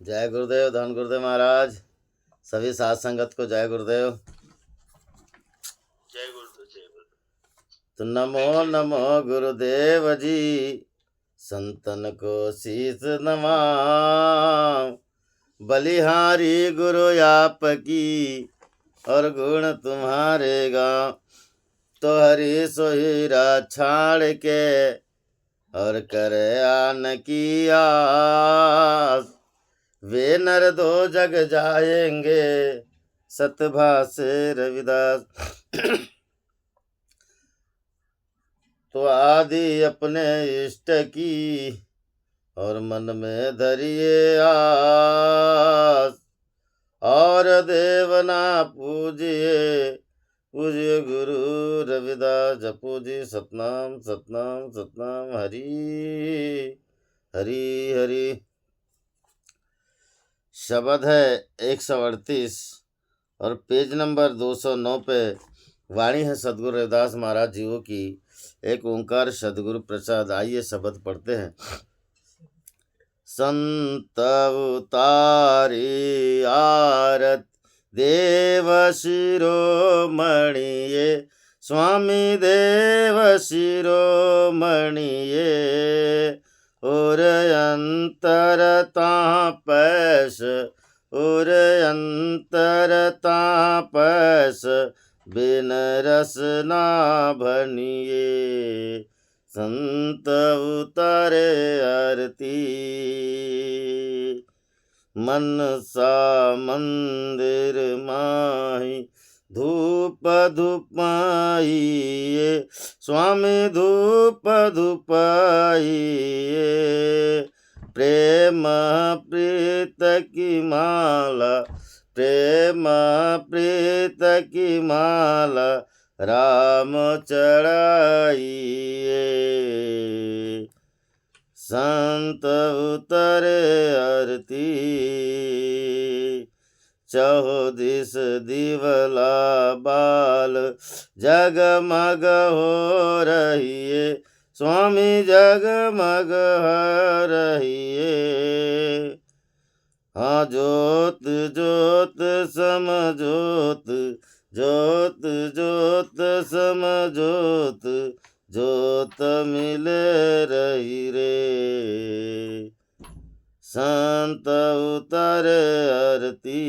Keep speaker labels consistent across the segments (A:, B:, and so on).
A: जय गुरुदेव, धन गुरुदेव महाराज। सभी साथ संगत को जय गुरुदेव।
B: जय गुरुदेव, जय गुरुदेव।
A: तो नमो नमो गुरुदेव जी, संतन को शीस नवाऊं। बलिहारी गुरु आपकी और गुण तुम्हारे गाँव। तो हरि सोहीरा छाड़ के और करे आन की आस। वे नर दो जग जाएंगे, सतभाष रविदास। तो आदि अपने इष्ट की और मन में धरिए आस। और देवना पूजिए, पूजिए गुरु रविदास। जपो जी सतनाम सतनाम सतनाम, हरि हरि हरि। शब्द है 138 और पेज नंबर 209 पे वाणी है सदगुरु रविदास महाराज जीवों की। एक ओंकार सदगुरु प्रसाद। आइए शब्द पढ़ते हैं। संत उतारी आरत देव शिरोमणिये, स्वामी देव शिरोमणिये। और अंतर तापस, और अंतर तापस, बिन रस ना भनिए। संत उतारे आरती, मनसा मंदिर माही धूप धुपाइए। स्वामी धूप धुपाइए। प्रेम प्रीत की माला, प्रेम प्रीत की माला, राम चढ़ाइए। संत उतरे आरती, चौदिस दिवला बाल जगमग हो रहिए। स्वामी जगमग हो रहिए। हाँ जोत जोत सम जोत, जोत जोत सम जोत, जोत मिले रही रे। संत उतारे आरती,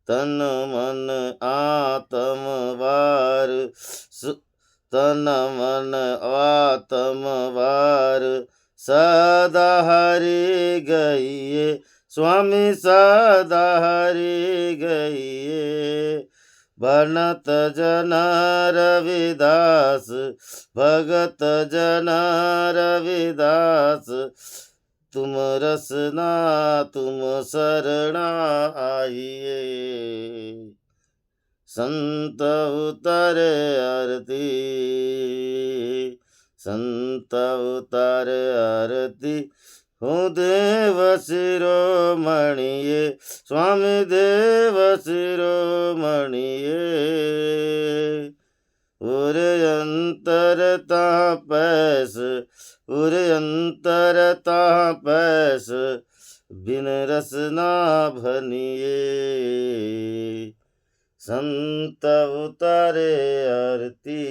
A: तन मन आत्म वार, तन मन आत्म वार, सदा हरि गइए। स्वामी सदा हरि गइए। भनत जन रविदास, भगत जन रविदास। तुम रसना तुम शरणा आइए। संत उतारे आरती, संत उतारे आरती। हूँ देव शिरोमणिये, स्वामी देव शिरोमणिये। उर अंतर तापस, उर अंतर तापस, बिन रसना भनिए। संत उतारे आरती।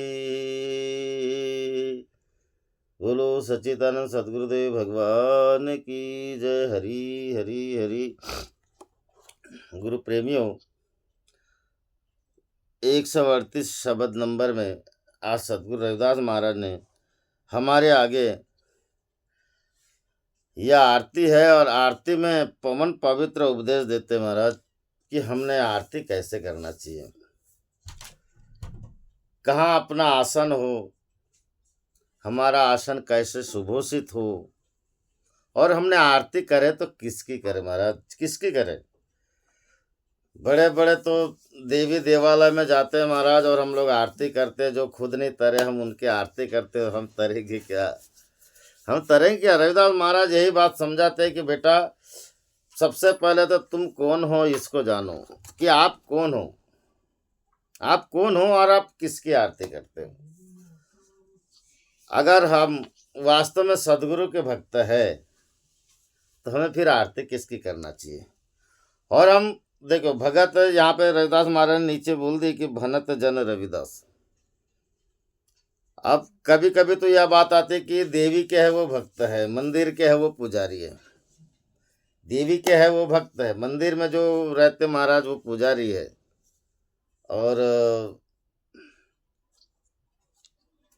A: बोलो सच्चिदानंद सदगुरुदेव भगवान की जय। हरि हरि हरि। गुरु प्रेमियों, 138 शब्द नंबर में आज सदगुरु रविदास महाराज ने हमारे आगे यह आरती है और आरती में पवन पवित्र उपदेश देते महाराज कि हमने आरती कैसे करना चाहिए, कहाँ अपना आसन हो, हमारा आसन कैसे सुभूषित हो, और हमने आरती करे तो किसकी करे महाराज, किसकी करे। बड़े बड़े तो देवी देवालय में जाते हैं महाराज और हम लोग आरती करते हैं, जो खुद नहीं तरे हम उनकी आरती करते हो, हम तरेंगे क्या, हम तरेंगे क्या। रविदास महाराज यही बात समझाते हैं कि बेटा सबसे पहले तो तुम कौन हो इसको जानो, कि आप कौन हो, आप कौन हो और आप किसकी आरती करते हो। अगर हम वास्तव में सदगुरु के भक्त है तो हमें फिर आरती किसकी करना चाहिए। और हम देखो भगत यहाँ पे रविदास महाराज ने नीचे बोल दी कि भनत जन रविदास। अब कभी कभी तो यह बात आती है कि देवी के है वो भक्त है, मंदिर के है वो पुजारी है। देवी के है वो भक्त है, मंदिर में जो रहते महाराज वो पुजारी है, और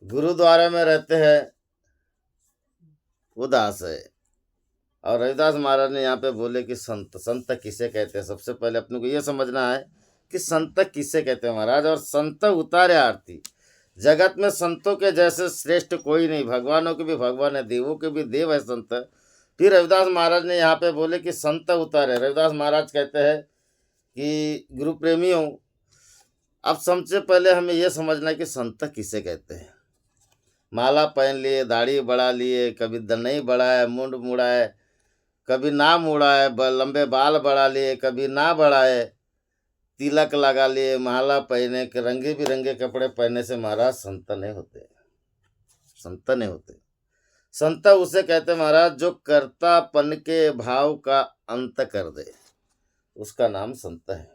A: गुरुद्वारा में रहते हैं वो दास है। और रविदास महाराज ने यहाँ पे बोले कि संत, संत किसे कहते हैं। सबसे पहले अपने को ये समझना है कि संत किसे कहते हैं महाराज। और संत उतारे आरती, जगत में संतों के जैसे श्रेष्ठ कोई नहीं, भगवानों के भी भगवान है, देवों के भी देव है संत। फिर रविदास महाराज ने यहाँ पे बोले कि संत उतारे। रविदास महाराज कहते हैं कि गुरु प्रेमियों, अब सबसे पहले हमें यह समझना है कि संत किसे कहते हैं। माला पहन लिए, दाढ़ी बढ़ा लिए, कभी नहीं बढ़ाए, मुंड मुड़ाए, कभी ना मुड़ाए, लंबे बाल बढ़ा लिए, कभी ना बढ़ाए, तिलक लगा लिए, माला पहने, रंगे बिरंगे कपड़े पहनने से महाराज संत नहीं होते, संत नहीं होते। संत उसे कहते महाराज जो कर्तापन के भाव का अंत कर दे, उसका नाम संत है।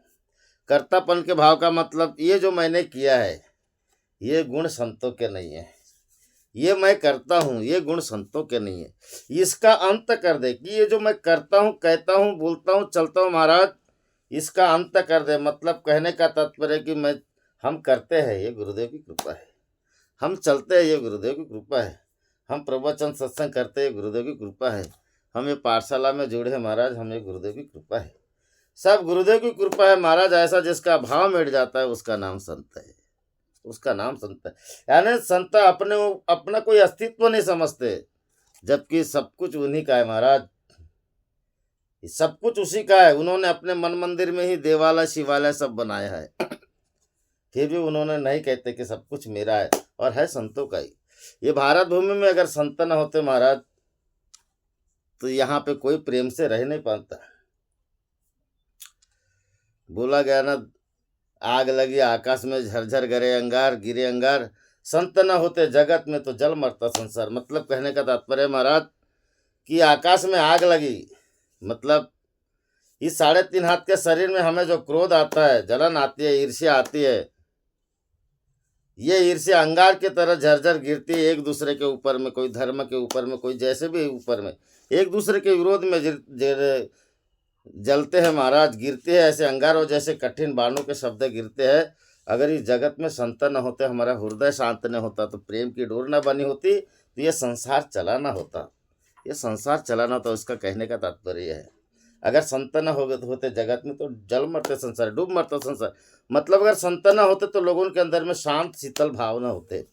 A: कर्तापन के भाव का मतलब ये जो मैंने किया है ये गुण संतों के नहीं है, ये मैं करता हूँ ये गुण संतों के नहीं है, इसका अंत कर दे। कि ये जो मैं करता हूँ, कहता हूँ, बोलता हूँ, चलता हूँ महाराज, इसका अंत कर दे। मतलब कहने का तात्पर्य कि हम करते हैं ये गुरुदेव की कृपा है, हम चलते हैं ये गुरुदेव की कृपा है, हम प्रवचन सत्संग करते हैं गुरुदेव की कृपा है, हम ये पाठशाला में जुड़े हैं महाराज, हम ये गुरुदेव की कृपा है, सब गुरुदेव की कृपा है महाराज। ऐसा जिसका भाव मिट जाता है उसका नाम संत है, उसका नाम संत है। यानी संत अपना कोई अस्तित्व नहीं समझते, जबकि सब कुछ उन्हीं का है महाराज, सब कुछ उसी का है। उन्होंने अपने मन मंदिर में ही देवालय शिवालय सब बनाया है, फिर भी उन्होंने नहीं कहते कि सब कुछ मेरा है, और है संतों का ही। ये भारत भूमि में अगर संत न होते महाराज तो यहाँ पे कोई प्रेम से रह नहीं पाता। बोला गया ना, आग लगी आकाश में झरझर गिरे अंगार, गिरे अंगार, संत न होते जगत में तो जल मरता संसार। मतलब कहने का तात्पर्य महाराज कि आकाश में आग लगी, मतलब इस 3.5 हाथ के शरीर में हमें जो क्रोध आता है, जलन आती है, ईर्ष्या आती है, ये ईर्ष्या अंगार की तरह झरझर गिरती है एक दूसरे के ऊपर में, कोई धर्म के ऊपर में, कोई जैसे भी ऊपर में, एक दूसरे के विरोध में जलते हैं महाराज, गिरते हैं ऐसे अंगार, और जैसे कठिन बाणों के शब्द गिरते हैं। अगर इस जगत में संत न होते, हमारा हृदय शांत न होता, तो प्रेम की डोर न बनी होती, तो ये संसार चला ना होता, ये संसार चलाना होता। उसका कहने का तात्पर्य है अगर संत न होते जगत में तो जल मरते संसार, डूब मरता संसार। मतलब अगर संत न होते तो लोगों के अंदर में शांत शीतल भावना होते।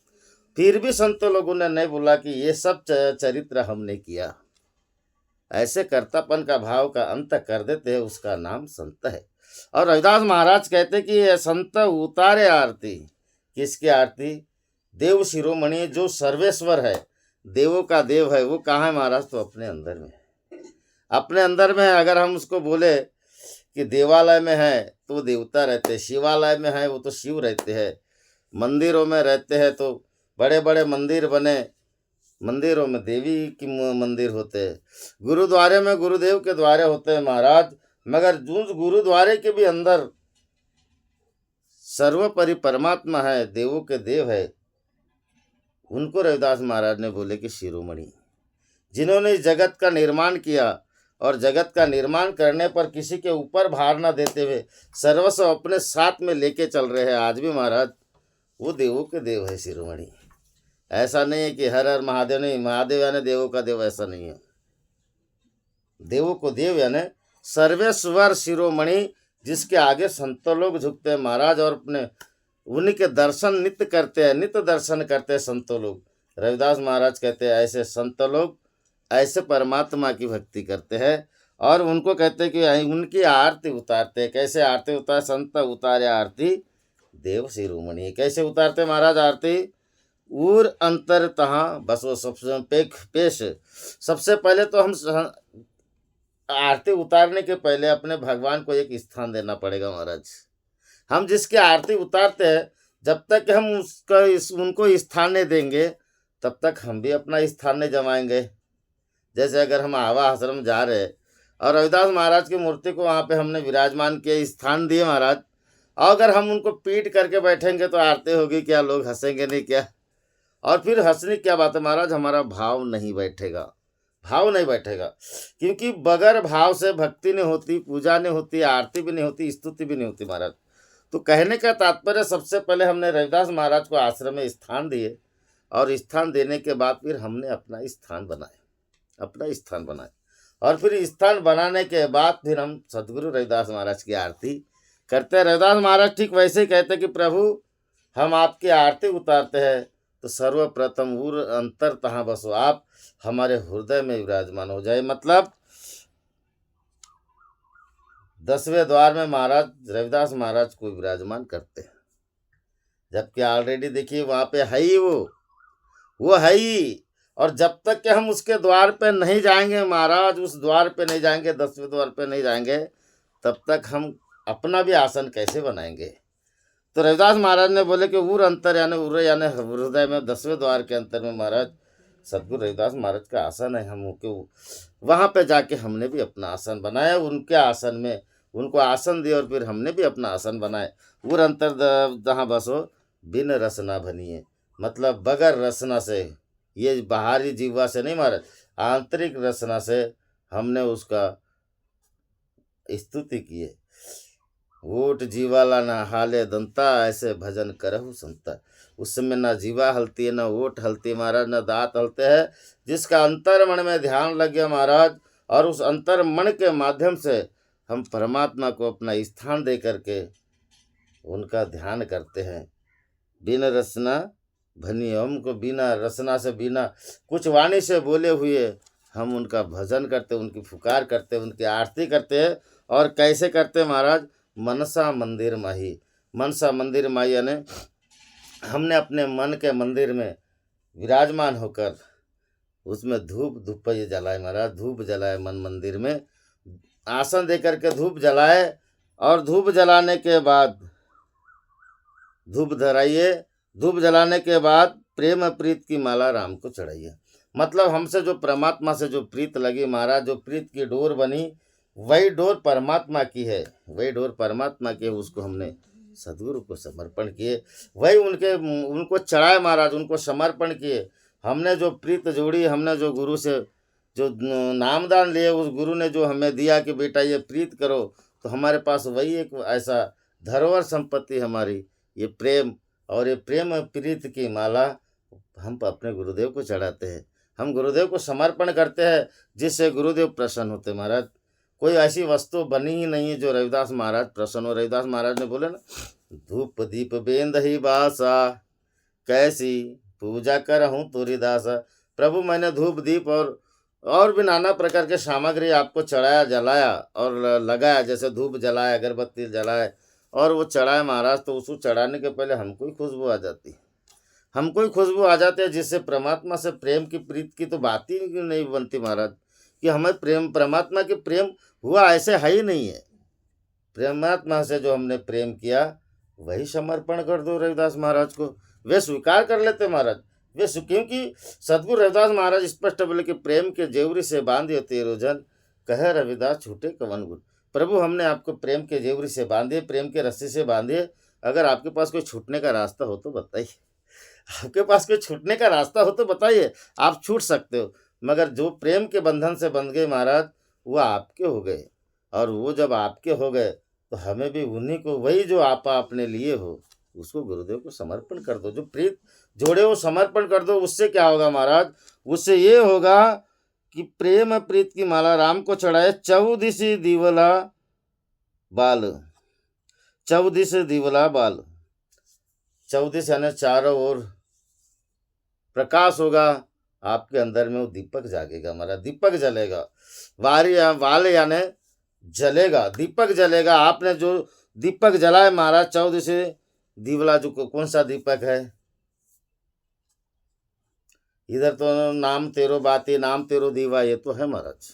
A: फिर भी संत लोगों ने नहीं बोला कि ये सब चरित्र हमने किया, ऐसे कर्तापन का भाव का अंत कर देते हैं, उसका नाम संत है। और रविदास महाराज कहते कि ये संत उतारे आरती। किसकी आरती? देव शिरोमणि जो सर्वेश्वर है, देवों का देव है, वो कहाँ है महाराज? तो अपने अंदर में, अपने अंदर में है। अगर हम उसको बोले कि देवालय में है तो वो देवता रहते हैं, शिवालय में है वो तो शिव रहते हैं, मंदिरों में रहते हैं तो बड़े बड़े मंदिर बने, मंदिरों में देवी की मंदिर होते हैं, गुरुद्वारे में गुरुदेव के द्वारे होते हैं महाराज। मगर जो गुरुद्वारे के भी अंदर सर्वोपरि परमात्मा है, देवों के देव है, उनको रविदास महाराज ने बोले कि शिरोमणि, जिन्होंने इस जगत का निर्माण किया और जगत का निर्माण करने पर किसी के ऊपर भार न देते हुए सर्वस्व अपने साथ में लेके चल रहे हैं आज भी महाराज, वो देवों के देव है शिरोमणि। ऐसा नहीं है कि हर हर महादेव, नहीं, महादेव यानी देवों का देव, ऐसा नहीं है। देवों को देव यानी सर्वेश्वर शिरोमणि, जिसके आगे संत लोग झुकते हैं महाराज, और अपने उन्हीं के दर्शन नित्य करते हैं, नित्य दर्शन करते हैं संत लोग। रविदास महाराज कहते हैं ऐसे संत लोग ऐसे परमात्मा की भक्ति करते हैं, और उनको कहते हैं कि उनकी आरती उतारते हैं। कैसे आरती उतार? संत उतारे आरती देव शिरोमणि। कैसे उतारते महाराज आरती? उर अंतर तहाँ बस वो सबसे पेश। सबसे पहले तो हम आरती उतारने के पहले अपने भगवान को एक स्थान देना पड़ेगा महाराज। हम जिसकी आरती उतारते हैं, जब तक हम उनको स्थान नहीं देंगे तब तक हम भी अपना स्थान नहीं जमाएंगे। जैसे अगर हम आवा आश्रम जा रहे और रविदास महाराज की मूर्ति को वहाँ पे हमने विराजमान किए, स्थान दिए महाराज, और अगर हम उनको पीट करके बैठेंगे तो आरती होगी क्या? लोग हंसेंगे नहीं क्या? और फिर हंसने की क्या बात है महाराज, हमारा भाव नहीं बैठेगा, भाव नहीं बैठेगा, क्योंकि बगैर भाव से भक्ति नहीं होती, पूजा नहीं होती, आरती भी नहीं होती, स्तुति भी नहीं होती महाराज। तो कहने का तात्पर्य, सबसे पहले हमने रविदास महाराज को आश्रम में स्थान दिए, और स्थान देने के बाद फिर हमने अपना स्थान बनाया, अपना स्थान बनाया, और फिर स्थान बनाने के बाद फिर हम सदगुरु रविदास महाराज की आरती करते हैं। रविदास महाराज ठीक वैसे ही कहते कि प्रभु हम आपकी आरती उतारते हैं तो सर्वप्रथम उर अंतर तहाँ बसो, आप हमारे हृदय में विराजमान हो जाए। मतलब 10वें द्वार में महाराज रविदास महाराज को विराजमान करते हैं, जबकि ऑलरेडी देखिए वहाँ पे है ही वो है ही। और जब तक कि हम उसके द्वार पे नहीं जाएंगे महाराज, उस द्वार पे नहीं जाएंगे, 10वें द्वार पे नहीं जाएंगे, तब तक हम अपना भी आसन कैसे बनाएंगे? तो रविदास महाराज ने बोले कि उर अंतर यानी उर यानी हृदय में 10वें द्वार के अंतर में महाराज सदगुरु रविदास महाराज का आसन है। हम वहाँ पे जाके हमने भी अपना आसन बनाया, उनके आसन में उनको आसन दिए और फिर हमने भी अपना आसन बनाए। उर अंतर जहाँ बसो बिन रसना बनिए, मतलब बगैर रसना से, ये बाहरी जीवा से नहीं महाराज, आंतरिक रसना से हमने उसका स्तुति किए। ओट जीवाला ना हाले दंता, ऐसे भजन करहु संता। उस समय ना जीवा हलती है, ना ओट हलती महाराज, ना दांत हलते हैं। जिसका अंतर मन में ध्यान लग गया महाराज, और उस अंतर मन के माध्यम से हम परमात्मा को अपना स्थान दे करके उनका ध्यान करते हैं। बिन रसना भनी, हमको बिना रसना से, बिना कुछ वाणी से बोले हुए हम उनका भजन करते, उनकी पुकार करते, उनकी आरती करते हैं। और कैसे करते महाराज? मनसा मंदिर माही, मनसा मंदिर माही यानी हमने अपने मन के मंदिर में विराजमान होकर उसमें धूप जलाए महाराज, धूप जलाए मन मंदिर में, आसन दे करके धूप जलाए, और धूप जलाने के बाद धूप धराइए, धूप जलाने के बाद प्रेम प्रीत की माला राम को चढ़ाइए। मतलब हमसे जो परमात्मा से जो प्रीत लगी महाराज, जो प्रीत की डोर बनी, वही डोर परमात्मा की है, वही डोर परमात्मा की है, उसको हमने सदगुरु को समर्पण किए, वही उनको चढ़ाए महाराज, उनको समर्पण किए। हमने जो प्रीत जोड़ी, हमने जो गुरु से जो नामदान लिए, उस गुरु ने जो हमें दिया कि बेटा ये प्रीत करो, तो हमारे पास वही एक ऐसा धरोहर संपत्ति हमारी, ये प्रेम, और ये प्रेम प्रीत की माला हम अपने गुरुदेव को चढ़ाते हैं, हम गुरुदेव को समर्पण करते हैं, जिससे गुरुदेव प्रसन्न होते महाराज। कोई ऐसी वस्तु बनी ही नहीं है जो रविदास महाराज प्रसन्न हो। रविदास महाराज ने बोले ना, धूप दीप बेंद ही बासा, कैसी पूजा करहूँ तुरी दासा। प्रभु मैंने धूप दीप और भी नाना प्रकार के सामग्री आपको चढ़ाया, जलाया और लगाया, जैसे धूप जलाया, अगरबत्ती जलाए और वो चढ़ाए महाराज, तो उसको चढ़ाने के पहले हमको ही खुशबू आ जाती, हमको ही खुशबू आ जाती है, जिससे परमात्मा से प्रेम की प्रीत की तो बात ही नहीं बनती महाराज, कि हमें प्रेम, परमात्मा के प्रेम हुआ ऐसे है ही नहीं है। परमात्मा से जो हमने प्रेम किया वही समर्पण कर दो रविदास महाराज को, वे स्वीकार कर लेते महाराज, क्योंकि सदगुरु रविदास महाराज स्पष्ट बोले कि प्रेम के जेवरी से बांधियो तेरो जन, कहे रविदास छूटे कवन गुण। प्रभु हमने आपको प्रेम के जेवरी से बांधे, प्रेम के रस्सी से बांधे। अगर आपके पास कोई छूटने का रास्ता हो तो बताइए, आपके पास कोई छूटने का रास्ता हो तो बताइए, आप छूट सकते हो। मगर जो प्रेम के बंधन से बंध गए महाराज, वो आपके हो गए, और वो जब आपके हो गए तो हमें भी उन्हीं को, वही जो आप अपने लिए हो उसको गुरुदेव को समर्पण कर दो। जो प्रीत जोड़े वो समर्पण कर दो। उससे क्या होगा महाराज? उससे ये होगा कि प्रेम प्रीत की माला राम को चढ़ाए, 14 दिवला बाल, 14 दिवला बाल, 14 यानी चारों ओर प्रकाश होगा आपके अंदर में, वो दीपक जागेगा हमारा, दीपक जलेगा, वाले यानी जलेगा, दीपक जलेगा। आपने जो दीपक जलाए महाराज, 14 दिवला, जो कौन सा दीपक है? इधर तो नाम तेरो बाती, नाम तेरो दीवा, ये तो है महाराज,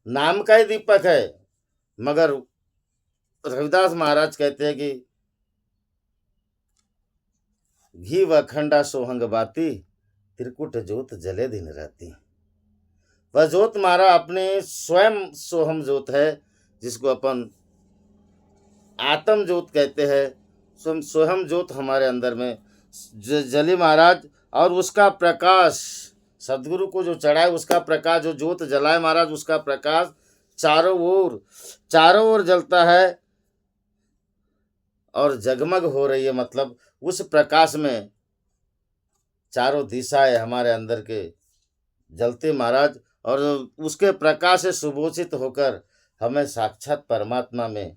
A: नाम का ही दीपक है। मगर रविदास महाराज कहते हैं कि घी व खंडा सोहंग बाती, त्रिकुट जोत जले दिन राती। वह ज्योत हमारा अपने स्वयं सोहम ज्योत है, जिसको अपन आत्म ज्योत कहते हैं। स्वयं सोहम ज्योत हमारे अंदर में जली महाराज, और उसका प्रकाश सदगुरु को जो चढ़ाए उसका प्रकाश, जो ज्योत जलाए महाराज उसका प्रकाश चारों ओर जलता है और जगमग हो रही है। मतलब उस प्रकाश में चारों दिशाएं हमारे अंदर के जलते महाराज, और उसके प्रकाश से सुभूषित होकर हमें साक्षात परमात्मा में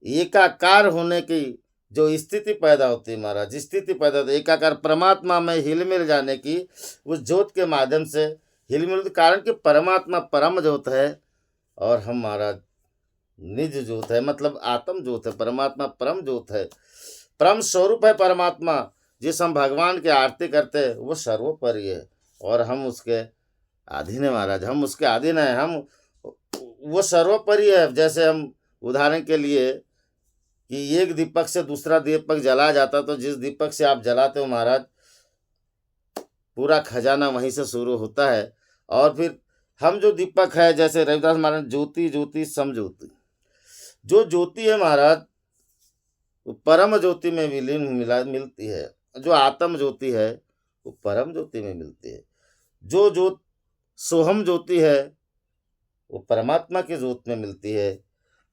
A: एकाकार होने की जो स्थिति पैदा होती है महाराज, स्थिति पैदा होती है एकाकार परमात्मा में हिलमिल जाने की, उस ज्योत के माध्यम से हिलमिल, कारण कि परमात्मा परम ज्योत है और हम महाराज निज ज्योत है, मतलब आत्म ज्योत है। परमात्मा परम ज्योत है, परम स्वरूप है परमात्मा। जिस हम भगवान की आरती करते हैं वो सर्वोपरि है और हम उसके अधीन है महाराज, हम उसके अधीन है, हम वो सर्वोपरि है। जैसे हम उदाहरण के लिए कि एक दीपक से दूसरा दीपक जलाया जाता, तो जिस दीपक से आप जलाते हो महाराज पूरा खजाना वहीं से शुरू होता है। और फिर हम जो दीपक है, जैसे रविदास महाराज ज्योति ज्योति समज्योति, जो ज्योति है महाराज वो परम ज्योति में विलीन मिलती है। जो आत्म ज्योति है वो परम ज्योति में मिलती है। जो सोहम ज्योति है वो परमात्मा की ज्योत में मिलती है।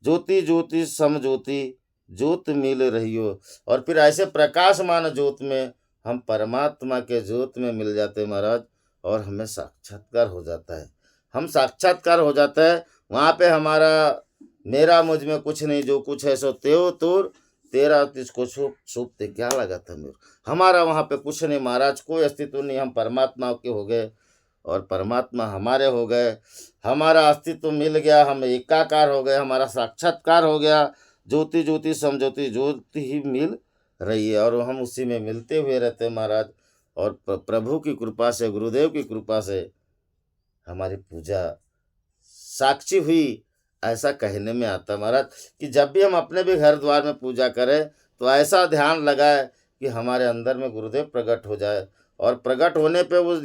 A: ज्योति ज्योति सम ज्योति ज्योत मिल रही हो, और फिर ऐसे प्रकाशमान ज्योत में हम परमात्मा के ज्योत में मिल जाते हैं महाराज, और हमें साक्षात्कार हो जाता है। हम साक्षात्कार हो जाता है वहाँ पे हमारा मेरा मुझ में कुछ नहीं, जो कुछ है सो त्यों तोर, तेरा तुझको छुपते क्या लगा था मेरे। हमारा वहाँ पे कुछ नहीं महाराज, कोई अस्तित्व नहीं, हम परमात्मा के हो गए और परमात्मा हमारे हो गए। हमारा अस्तित्व मिल गया, हम एकाकार हो गए, हमारा साक्षात्कार हो गया। ज्योति ज्योति समज्योति ज्योति ही मिल रही है और हम उसी में मिलते हुए रहते हैं महाराज। और प्रभु की कृपा से, गुरुदेव की कृपा से हमारी पूजा साक्षी हुई, ऐसा कहने में आता है महाराज कि जब भी हम अपने भी घर द्वार में पूजा करें तो ऐसा ध्यान लगाए कि हमारे अंदर में गुरुदेव प्रकट हो जाए। और प्रकट होने पे उस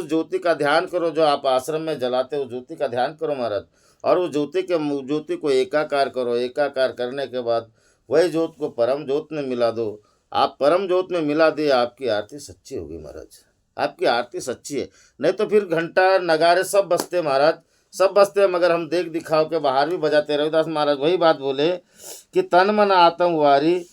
A: ज्योति का ध्यान करो, जो आप आश्रम में जलाते हो ज्योति का ध्यान करो महाराज, और उस ज्योति को एकाकार करो। एकाकार करने के बाद वही ज्योत को परम ज्योत में मिला दो। आप परम ज्योत में मिला दिए, आपकी आरती सच्ची होगी महाराज, आपकी आरती सच्ची है। नहीं तो फिर घंटा नगारे सब बजते महाराज, सब बजते हैं, मगर हम देख दिखाओ के बाहर भी बजाते। रविदास महाराज वही बात बोले कि तन मन आत्म वारी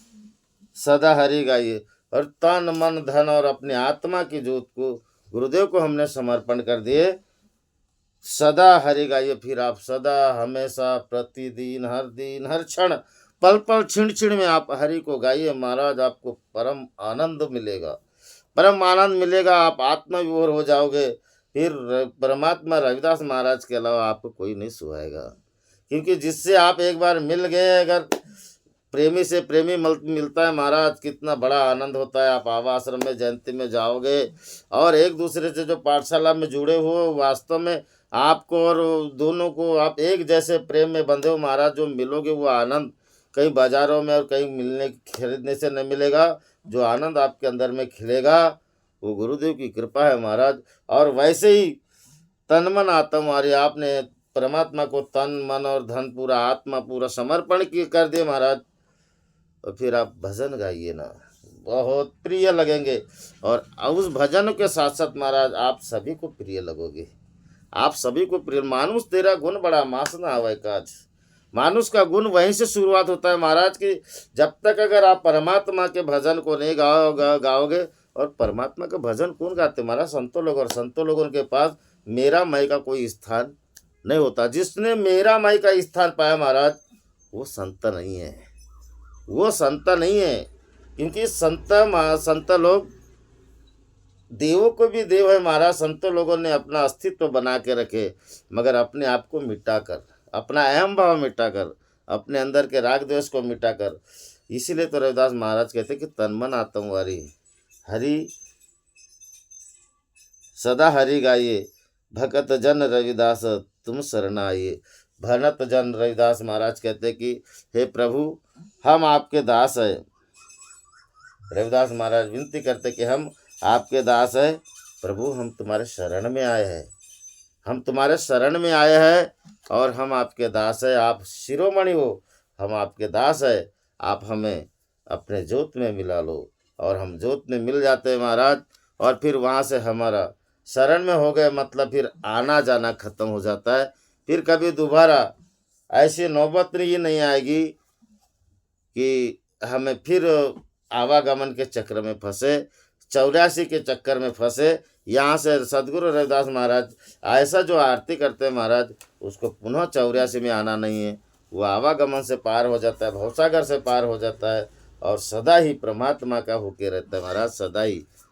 A: सदा हरि गाइए, और तन मन धन और अपने आत्मा की ज्योत को गुरुदेव को हमने समर्पण कर दिए, सदा हरि गाइए। फिर आप सदा हमेशा प्रतिदिन हर दिन हर क्षण पल पल क्षण क्षण में आप हरि को गाइए महाराज, आपको परम आनंद मिलेगा, परम आनंद मिलेगा। आप आत्मविभोर हो जाओगे। फिर परमात्मा रविदास महाराज के अलावा आपको कोई नहीं सुहाएगा, क्योंकि जिससे आप एक बार मिल गए, अगर प्रेमी से प्रेमी मिलता है महाराज, कितना बड़ा आनंद होता है। आप आवाश्रम में जयंती में जाओगे और एक दूसरे से जो पाठशाला में जुड़े हो, वास्तव में आपको और दोनों को आप एक जैसे प्रेम में बंधे हो महाराज, जो मिलोगे वो आनंद कहीं बाजारों में और कहीं मिलने खरीदने से नहीं मिलेगा। जो आनंद आपके अंदर में खिलेगा वो गुरुदेव की कृपा है महाराज। और वैसे ही तन मन आत्मा हमारी, आपने परमात्मा को तन मन और धन पूरा आत्मा पूरा समर्पण कर दिए महाराज, और फिर आप भजन गाइए ना, बहुत प्रिय लगेंगे। और उस भजन के साथ साथ महाराज आप सभी को प्रिय लगोगे, आप सभी को प्रिय। मानुष तेरा गुण बड़ा मास ना आवे काज, मानुष का गुण वहीं से शुरुआत होता है महाराज की जब तक अगर आप परमात्मा के भजन को नहीं गाओगे। और परमात्मा का भजन कौन गाते महाराज? संतों लोग, और संतों लोगों के पास मेरा मैं का कोई स्थान नहीं होता। जिसने मेरा मैं का स्थान पाया महाराज वो संत नहीं है, वो संत नहीं है। क्योंकि संत लोग देवों को भी देव है महाराज। संतों लोगों ने अपना अस्तित्व बना के रखे, मगर अपने आप को मिटाकर, अपना अहम भाव मिटाकर, अपने अंदर के राग द्वेष को मिटाकर। इसीलिए तो रविदास महाराज कहते कि तन मन आत्मवारी हरि सदा हरि गाइए, भगत जन रविदास तुम शरण आइए। भगत जन रविदास महाराज कहते कि हे प्रभु हम आपके दास है। रविदास महाराज विनती करते कि हम आपके दास है प्रभु, हम तुम्हारे शरण में आए हैं, हम तुम्हारे शरण में आए हैं और हम आपके दास है। आप शिरोमणि हो, हम आपके दास है। आप हमें अपने जोत में मिला लो। और हम जोत में मिल जाते हैं महाराज, और फिर वहाँ से हमारा शरण में हो गए, मतलब फिर आना जाना खत्म हो जाता है। फिर कभी दोबारा ऐसी नौबत ये नहीं आएगी कि हमें फिर आवागमन के चक्र में फंसे, 84 के चक्कर में फंसे। यहाँ से सदगुरु रविदास महाराज ऐसा जो आरती करते हैं महाराज, उसको पुनः 84 में आना नहीं है। वो आवागमन से पार हो जाता है, भवसागर से पार हो जाता है, और सदा ही परमात्मा का होके रहता है महाराज।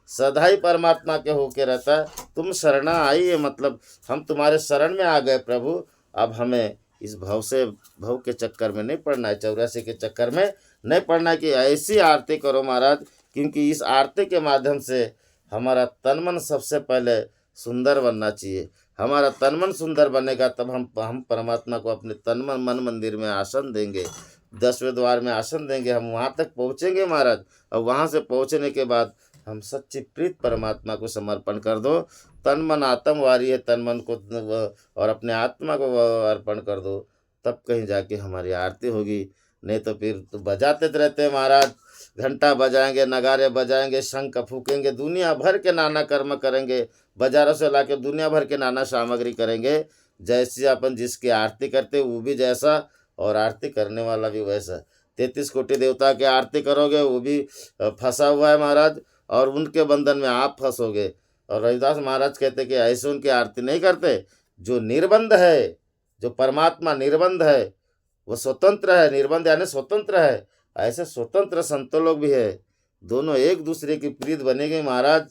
A: सदा ही परमात्मा के होके रहता है। तुम शरणा आई है, मतलब हम तुम्हारे शरण में आ गए प्रभु। अब हमें इस भव के चक्कर में नहीं पड़ना है, 84 के चक्कर में नहीं पड़ना है। कि ऐसी आरती करो महाराज, क्योंकि इस आरती के माध्यम से हमारा तन मन सबसे पहले सुंदर बनना चाहिए। हमारा तन मन सुंदर बनेगा, तब हम परमात्मा को अपने तन मन मंदिर में आसन देंगे, 10वें द्वार में आसन देंगे। हम वहाँ तक पहुँचेंगे महाराज, और वहाँ से पहुँचने के बाद हम सच्ची प्रीत परमात्मा को समर्पण कर दो। तन मन आत्म वारी है, तन मन को और अपने आत्मा को अर्पण कर दो, तब कहीं जाके हमारी आरती होगी। नहीं तो फिर तो बजाते रहते हैं महाराज, घंटा बजाएंगे, नगारे बजाएंगे, शंख फूकेंगे, दुनिया भर के नाना कर्म करेंगे, बाजारों से लाके दुनिया भर के नाना सामग्री करेंगे। जैसी अपन जिसकी आरती करते वो भी जैसा, और आरती करने वाला भी वैसा। 33 कोटि देवता की आरती करोगे, वो भी फंसा हुआ है महाराज, और उनके बंधन में आप फंसोगे। और रविदास महाराज कहते कि ऐसे उनकी आरती नहीं करते। जो निर्बंध है, जो परमात्मा निर्बंध है, वो स्वतंत्र है। निर्बंध यानी स्वतंत्र है। ऐसे स्वतंत्र संतों लोग भी है, दोनों एक दूसरे की प्रीत बनेंगे महाराज,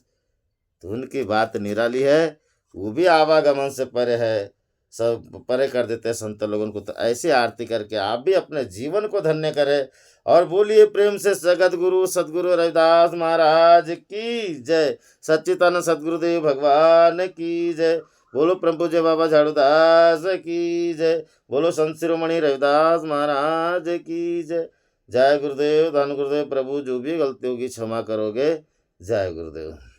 A: तो उनकी बात निराली है। वो भी आवागमन से परे है, सब परे कर देते हैं संत लोगों को। तो ऐसी आरती करके आप भी अपने जीवन को धन्य करें। और बोलिए प्रेम से जगत गुरु सदगुरु रविदास महाराज की जय। सच्चिदानंद सदगुरुदेव भगवान की जय। बोलो प्रभु जय बाबा झाड़ूदास की जय। बोलो संत शिरोमणि रविदास महाराज की जय। जय गुरुदेव, धन गुरुदेव। प्रभु जो भी गलती होगी क्षमा करोगे। जय गुरुदेव।